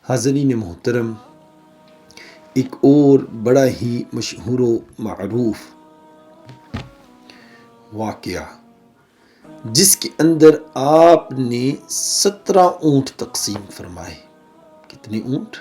حاضرین محترم، ایک اور بڑا ہی مشہور و معروف واقعہ جس کے اندر آپ نے 17 اونٹ تقسیم فرمائے۔ کتنے اونٹ؟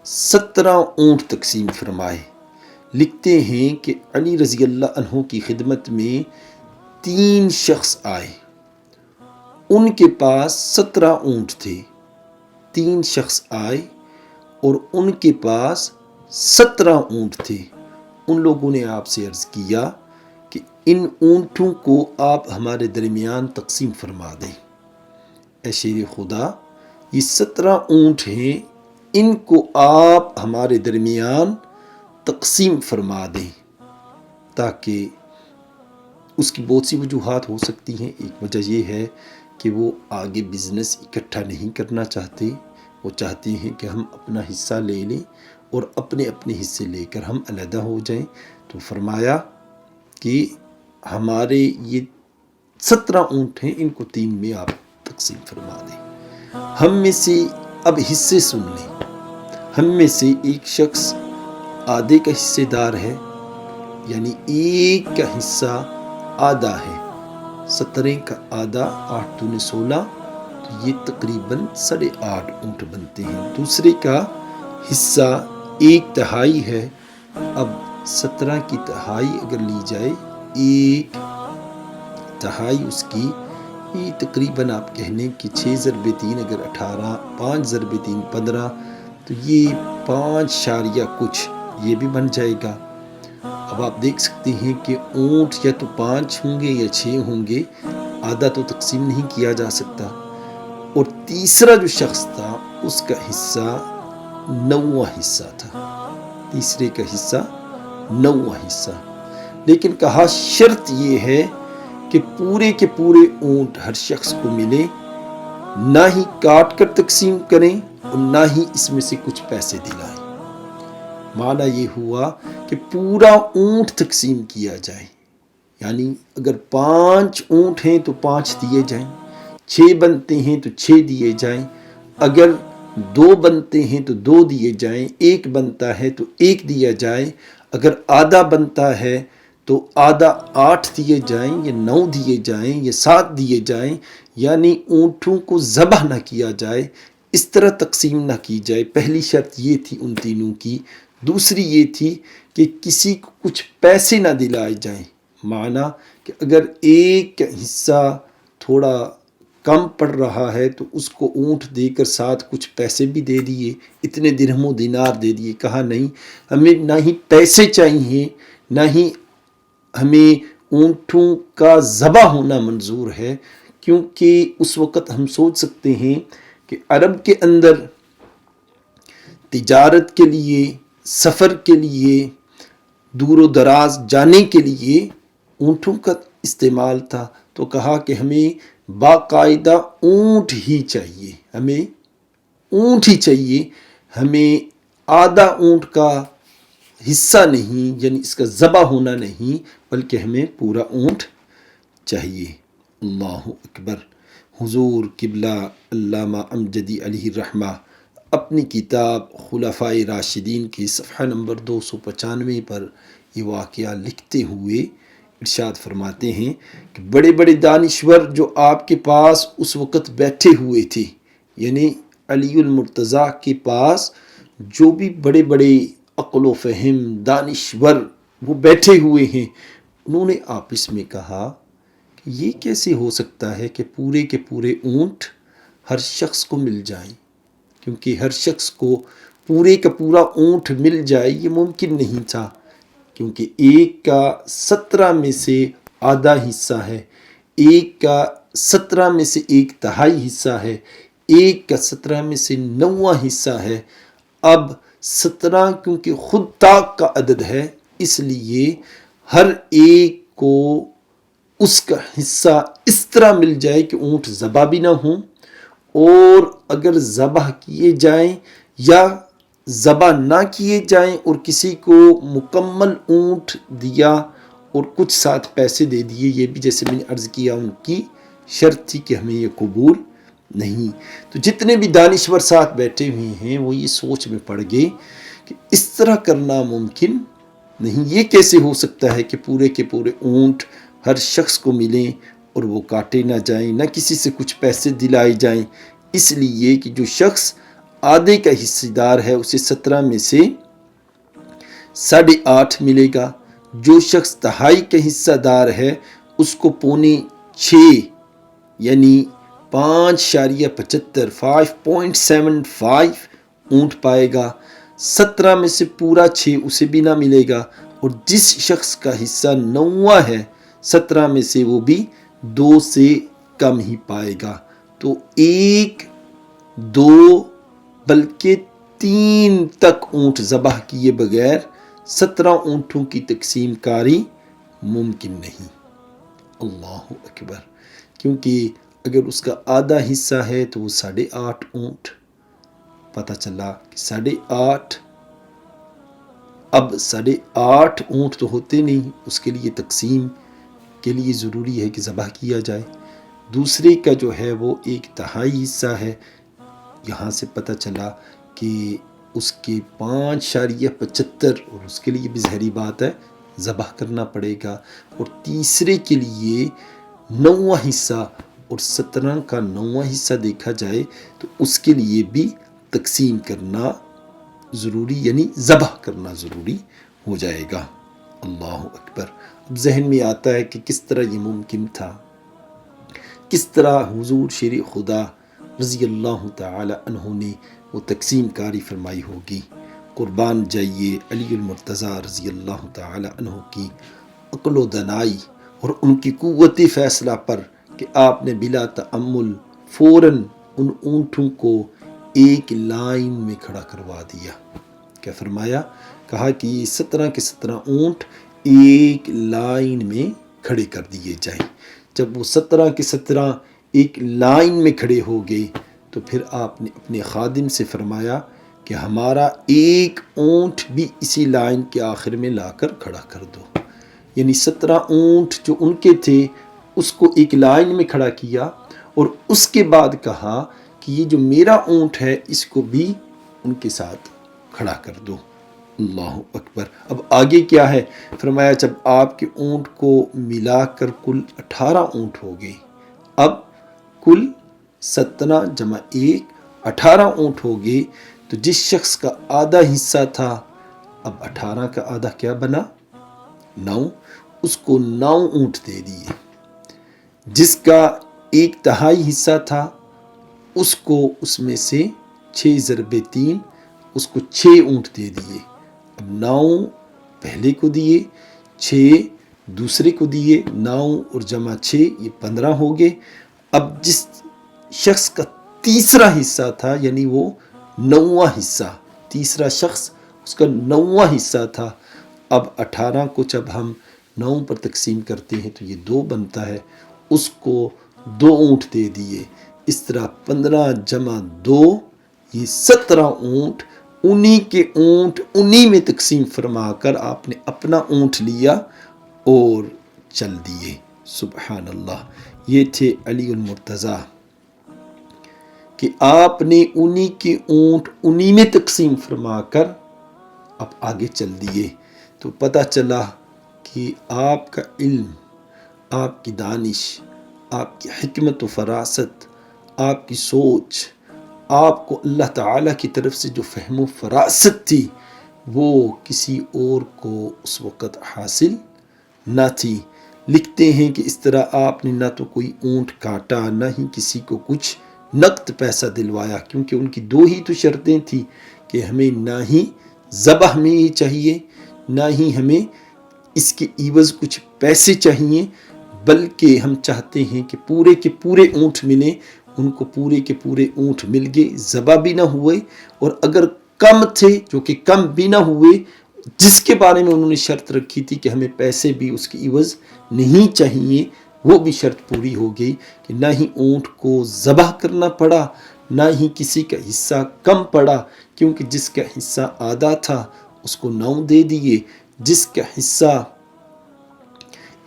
17 اونٹ تقسیم فرمائے۔ لکھتے ہیں کہ علی رضی اللہ عنہ کی خدمت میں 3 شخص آئے، ان کے پاس 17 اونٹ تھے۔ 3 شخص آئے اور ان کے پاس 17 اونٹ تھے۔ ان لوگوں نے آپ سے عرض کیا کہ ان اونٹوں کو آپ ہمارے درمیان تقسیم فرما دیں۔ اے شیر خدا، یہ 17 اونٹ ہیں، ان کو آپ ہمارے درمیان تقسیم فرما دیں۔ تاکہ اس کی بہت سی وجوہات ہو سکتی ہیں۔ ایک وجہ یہ ہے کہ وہ آگے بزنس اکٹھا نہیں کرنا چاہتے، وہ چاہتے ہیں کہ ہم اپنا حصہ لے لیں اور اپنے اپنے حصے لے کر ہم علیحدہ ہو جائیں۔ تو فرمایا کہ ہمارے یہ 17 اونٹ ہیں، ان کو 3 میں آپ تقسیم فرما دیں۔ ہم میں سے اب حصے سن لیں۔ ہم میں سے ایک شخص آدھے کا حصے دار ہے، یعنی ایک کا حصہ آدھا ہے۔ 17 کا آدھا 8 دونے 16، تو یہ تقریباً 8.5 اونٹ بنتے ہیں۔ دوسرے کا حصہ 1/3 ہے۔ اب 17 کی تہائی اگر لی جائے، 1/3 اس کی، یہ تقریباً آپ کہہ لیں کہ 6 ضرب 3 اگر 18، 5 ضرب 3 15، تو یہ 5 کچھ یہ بھی بن جائے گا۔ اب آپ دیکھ سکتے ہیں کہ اونٹ یا تو 5 ہوں گے یا 6 ہوں گے، آدھا تو تقسیم نہیں کیا جا سکتا۔ اور تیسرا جو شخص تھا اس کا حصہ 9واں حصہ تھا۔ تیسرے کا حصہ 9واں حصہ۔ لیکن کہا شرط یہ ہے کہ پورے کے پورے اونٹ ہر شخص کو ملے، نہ ہی کاٹ کر تقسیم کریں اور نہ ہی اس میں سے کچھ پیسے دلائیں۔ معنی یہ ہوا کہ پورا اونٹ تقسیم کیا جائے، یعنی اگر 5 اونٹ ہیں تو 5 دیے جائیں، 6 بنتے ہیں تو 6 دیے جائیں، اگر 2 بنتے ہیں تو 2 دیے جائیں، 1 بنتا ہے تو 1 دیا جائے، اگر آدھا بنتا ہے تو آدھا 8 دیے جائیں یا 9 دیے جائیں یا 7 دیے جائیں، یعنی اونٹوں کو ذبح نہ کیا جائے، اس طرح تقسیم نہ کی جائے۔ پہلی شرط یہ تھی ان تینوں کی۔ دوسری یہ تھی کہ کسی کو کچھ پیسے نہ دلائے جائیں۔ معنی کہ اگر ایک کا حصہ تھوڑا کم پڑ رہا ہے تو اس کو اونٹ دے کر ساتھ کچھ پیسے بھی دے دیے، اتنے درہم و دینار دے دیے۔ کہا نہیں، ہمیں نہ ہی پیسے چاہیے، نہ ہی ہمیں اونٹوں کا ذبح ہونا منظور ہے، کیونکہ اس وقت ہم سوچ سکتے ہیں کہ عرب کے اندر تجارت کے لیے، سفر کے لیے، دور و دراز جانے کے لیے اونٹوں کا استعمال تھا۔ تو کہا کہ ہمیں باقاعدہ اونٹ ہی چاہیے، ہمیں اونٹ ہی چاہیے، ہمیں آدھا اونٹ کا حصہ نہیں، یعنی اس کا ذبح ہونا نہیں، بلکہ ہمیں پورا اونٹ چاہیے۔ اللہ اکبر۔ حضور قبلہ علامہ امجدی علیہ الرحمہ اپنی کتاب خلفائے راشدین کی صفحہ نمبر 295 پر یہ واقعہ لکھتے ہوئے ارشاد فرماتے ہیں کہ بڑے بڑے دانشور جو آپ کے پاس اس وقت بیٹھے ہوئے تھے، یعنی علی المرتضیٰ کے پاس جو بھی بڑے بڑے عقل و فہم دانشور وہ بیٹھے ہوئے ہیں، انہوں نے آپس میں کہا کہ یہ کیسے ہو سکتا ہے کہ پورے کے پورے اونٹ ہر شخص کو مل جائیں، کیونکہ ہر شخص کو پورے کا پورا اونٹ مل جائے یہ ممکن نہیں تھا، کیونکہ ایک کا 17 میں سے آدھا حصہ ہے، ایک کا 17 میں سے 1/3 حصہ ہے، ایک کا 17 میں سے 9واں حصہ ہے۔ اب 17 کیونکہ خود طاق کا عدد ہے، اس لیے ہر ایک کو اس کا حصہ اس طرح مل جائے کہ اونٹ ذبح بھی نہ ہوں، اور اگر ذبح کیے جائیں یا ذبح نہ کیے جائیں اور کسی کو مکمل اونٹ دیا اور کچھ ساتھ پیسے دے دیے، یہ بھی جیسے میں نے عرض کیا ان کی شرط تھی کہ ہمیں یہ قبول نہیں. تو جتنے بھی دانشور ساتھ بیٹھے ہوئے ہیں وہ یہ سوچ میں پڑ گئے کہ اس طرح کرنا ممکن نہیں. یہ کیسے ہو سکتا ہے کہ پورے کے پورے اونٹ ہر شخص کو ملیں اور وہ کاٹے نہ جائیں، نہ کسی سے کچھ پیسے دلائے جائیں. اس لیے کہ جو شخص آدھے کا حصہ دار ہے اسے 17 میں سے 8.5 ملے گا. جو شخص تہائی کا حصہ دار ہے اس کو 5.75 یعنی 5.75 5.75 اونٹ پائے گا. 17 میں سے پورا 6 اسے بھی نہ ملے گا. اور جس شخص کا حصہ 9 ہے 17 میں سے وہ بھی 2 سے کم ہی پائے گا. تو 1 2 بلکہ 3 تک اونٹ ذبح کیے بغیر 17 اونٹوں کی تقسیم کاری ممکن نہیں. اللہ اکبر. کیونکہ اگر اس کا آدھا حصہ ہے تو وہ 8.5 اونٹ. پتہ چلا کہ 8.5 اب 8.5 اونٹ تو ہوتے نہیں، اس کے لیے تقسیم کے لیے ضروری ہے کہ ذبح کیا جائے. دوسرے کا جو ہے وہ 1/3 حصہ ہے. یہاں سے پتہ چلا کہ اس کے 5.75 اور اس کے لیے بھی ظاہری بات ہے ذبح کرنا پڑے گا. اور تیسرے کے لیے 9واں حصہ اور 17 کا 9واں حصہ دیکھا جائے تو اس کے لیے بھی تقسیم کرنا ضروری یعنی ذبح کرنا ضروری ہو جائے گا. اللہ اکبر. اب ذہن میں آتا ہے کہ کس طرح یہ ممکن تھا، کس طرح حضور شیر خدا رضی اللہ تعالی عنہ نے وہ تقسیم کاری فرمائی ہوگی. قربان جائیے علی المرتضیٰ رضی اللہ تعالی عنہ کی عقل و دانائی اور ان کی قوت فیصلہ پر کہ آپ نے بلا تأمل فوراً ان اونٹوں کو ایک لائن میں کھڑا کروا دیا. کیا فرمایا؟ کہا کہ یہ 17 کے 17 اونٹ ایک لائن میں کھڑے کر دیے جائیں. جب وہ 17 کے 17 ایک لائن میں کھڑے ہو گئے تو پھر آپ نے اپنے خادم سے فرمایا کہ ہمارا ایک اونٹ بھی اسی لائن کے آخر میں لا کر کھڑا کر دو. یعنی 17 اونٹ جو ان کے تھے اس کو ایک لائن میں کھڑا کیا اور اس کے بعد کہا کہ یہ جو میرا اونٹ ہے اس کو بھی ان کے ساتھ کھڑا کر دو. اللہ اکبر. اب آگے کیا ہے؟ فرمایا جب آپ کے اونٹ کو ملا کر کل 18 اونٹ ہو گئے. اب کل 17 جمع 1 18 اونٹ ہو گئے. تو جس شخص کا آدھا حصہ تھا اب 18 کا آدھا کیا بنا 9، اس کو 9 اونٹ دے دیے. جس کا 1/3 حصہ تھا اس کو اس میں سے 6 ضرب 3 اس کو 6 اونٹ دے دیے. اب 9 پہلے کو دیے، 6 دوسرے کو دیے، 9 اور جمع 6 یہ 15 ہو گئے. اب جس شخص کا تیسرا حصہ تھا یعنی وہ 9واں حصہ، تیسرا شخص اس کا 9واں حصہ تھا. اب 18 کو جب ہم 9 پر تقسیم کرتے ہیں تو یہ 2 بنتا ہے، اس کو 2 اونٹ دے دیے. اس طرح 15 جمع 2 یہ 17 اونٹ. انہی کے اونٹ انہی میں تقسیم فرما کر آپ نے اپنا اونٹ لیا اور چل دیے. سبحان اللہ. یہ تھے علی المرتضیٰ کہ آپ نے انہی کے اونٹ انہی میں تقسیم فرما کر اب آگے چل دیے. تو پتہ چلا کہ آپ کا علم، آپ کی دانش، آپ کی حکمت و فراست، آپ کی سوچ، آپ کو اللہ تعالیٰ کی طرف سے جو فہم و فراست تھی وہ کسی اور کو اس وقت حاصل نہ تھی. لکھتے ہیں کہ اس طرح آپ نے نہ تو کوئی اونٹ کاٹا نہ ہی کسی کو کچھ نقد پیسہ دلوایا، کیونکہ ان کی 2 ہی تو شرطیں تھیں کہ ہمیں نہ ہی ذبح میں یہ چاہیے نہ ہی ہمیں اس کے عوض کچھ پیسے چاہیے، بلکہ ہم چاہتے ہیں کہ پورے کے پورے اونٹ ملیں. ان کو پورے کے پورے اونٹ مل گئے، ذبح بھی نہ ہوئے، اور اگر کم تھے جو کہ کم بھی نہ ہوئے، جس کے بارے میں انہوں نے شرط رکھی تھی کہ ہمیں پیسے بھی اس کی عوض نہیں چاہیے، وہ بھی شرط پوری ہو گئی کہ نہ ہی اونٹ کو ذبح کرنا پڑا نہ ہی کسی کا حصہ کم پڑا، کیونکہ جس کا حصہ آدھا تھا اس کو 9 دے دیے، جس کا حصہ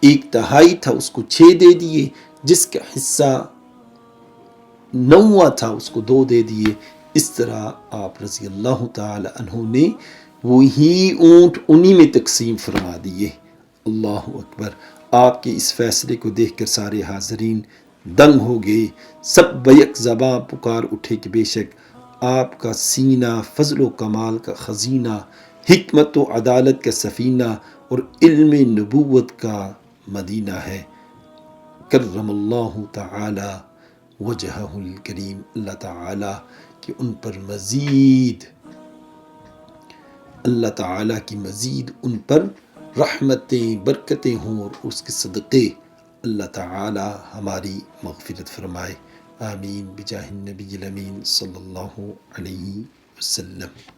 1/3 تھا اس کو 6 دے دیے، جس کا حصہ 9واں تھا اس کو 2 دے دیے. اس طرح آپ رضی اللہ تعالی عنہ نے وہی اونٹ انہی میں تقسیم فرما دیے. اللہ اکبر. آپ کے اس فیصلے کو دیکھ کر سارے حاضرین دنگ ہو گئے. سب بیک زباں پکار اٹھے کہ بے شک آپ کا سینہ فضل و کمال کا خزینہ، حکمت و عدالت کا سفینہ اور علم نبوت کا مدینہ ہے. کرم اللہ تعالی وجہہ الکریم. اللہ تعالی کہ ان پر مزید، اللہ تعالیٰ کی مزید ان پر رحمتیں برکتیں ہوں اور اس کے صدقے اللہ تعالیٰ ہماری مغفرت فرمائے. آمین بجاہ النبی الامین صلی اللہ علیہ وسلم.